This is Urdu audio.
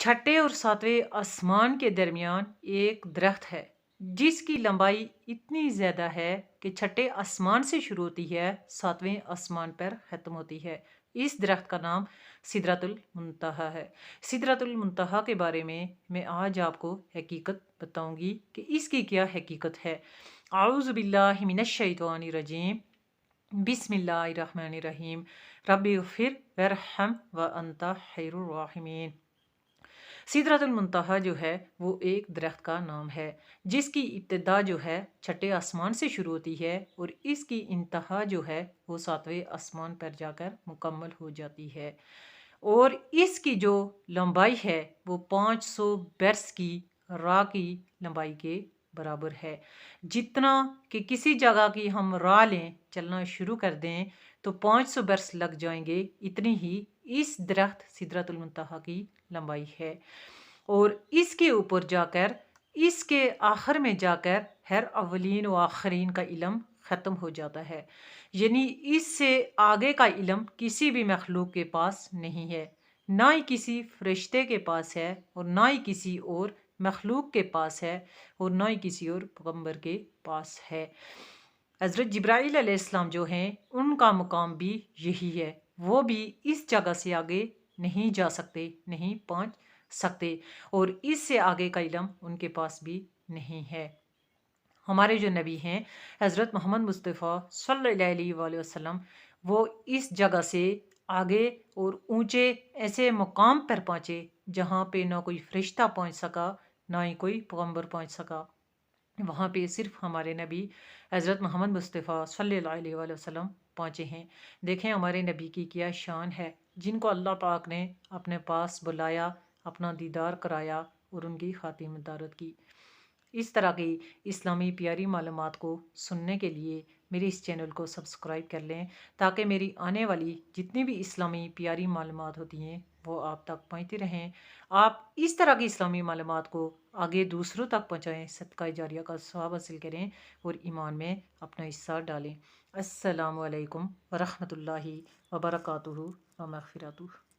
چھٹے اور ساتویں آسمان کے درمیان ایک درخت ہے جس کی لمبائی اتنی زیادہ ہے کہ چھٹے آسمان سے شروع ہوتی ہے، ساتویں آسمان پر ختم ہوتی ہے۔ اس درخت کا نام سدرۃ المنتہا ہے۔ سدرۃ المنتہا کے بارے میں آج آپ کو حقیقت بتاؤں گی کہ اس کی کیا حقیقت ہے۔ اعوذ باللہ من الشیطان الرجیم، بسم اللہ الرحمن الرحیم، رب اغفر وارحم وانت خیر الراحمین۔ سدرۃ المنتہا جو ہے وہ ایک درخت کا نام ہے جس کی ابتدا جو ہے چھٹے آسمان سے شروع ہوتی ہے اور اس کی انتہا جو ہے وہ ساتویں آسمان پر جا کر مکمل ہو جاتی ہے، اور اس کی جو لمبائی ہے وہ 500 برس کی راہ کی لمبائی کے برابر ہے۔ جتنا کہ کسی جگہ کی ہم راہ لیں، چلنا شروع کر دیں تو 500 برس لگ جائیں گے، اتنی ہی اس درخت سدرۃ المنتہا کی لمبائی ہے۔ اور اس کے اوپر جا کر، اس کے آخر میں جا کر ہر اولین و آخرین کا علم ختم ہو جاتا ہے، یعنی اس سے آگے کا علم کسی بھی مخلوق کے پاس نہیں ہے، نہ ہی کسی فرشتے کے پاس ہے اور نہ ہی کسی اور مخلوق کے پاس ہے اور نہ ہی کسی اور پیغمبر کے پاس ہے۔ حضرت جبرائیل علیہ السلام جو ہیں ان کا مقام بھی یہی ہے، وہ بھی اس جگہ سے آگے نہیں جا سکتے، نہیں پہنچ سکتے، اور اس سے آگے کا علم ان کے پاس بھی نہیں ہے۔ ہمارے جو نبی ہیں حضرت محمد مصطفیٰ صلی اللہ علیہ وآلہ وسلم، وہ اس جگہ سے آگے اور اونچے ایسے مقام پر پہنچے جہاں پہ نہ کوئی فرشتہ پہنچ سکا، نہ ہی کوئی پیغمبر پہنچ سکا۔ وہاں پہ صرف ہمارے نبی حضرت محمد مصطفیٰ صلی اللہ علیہ وآلہ وسلم پہنچے ہیں۔ دیکھیں ہمارے نبی کی کیا شان ہے، جن کو اللہ پاک نے اپنے پاس بلایا، اپنا دیدار کرایا اور ان کی خاتمدارت کی۔ اس طرح کی اسلامی پیاری معلومات کو سننے کے لیے میرے اس چینل کو سبسکرائب کر لیں، تاکہ میری آنے والی جتنی بھی اسلامی پیاری معلومات ہوتی ہیں وہ آپ تک پہنچتی رہیں۔ آپ اس طرح کی اسلامی معلومات کو آگے دوسروں تک پہنچائیں، صدقہ جاریہ کا ثواب حاصل کریں اور ایمان میں اپنا حصہ ڈالیں۔ السلام علیکم ورحمۃ اللہ وبرکاتہ و مغفراتہ۔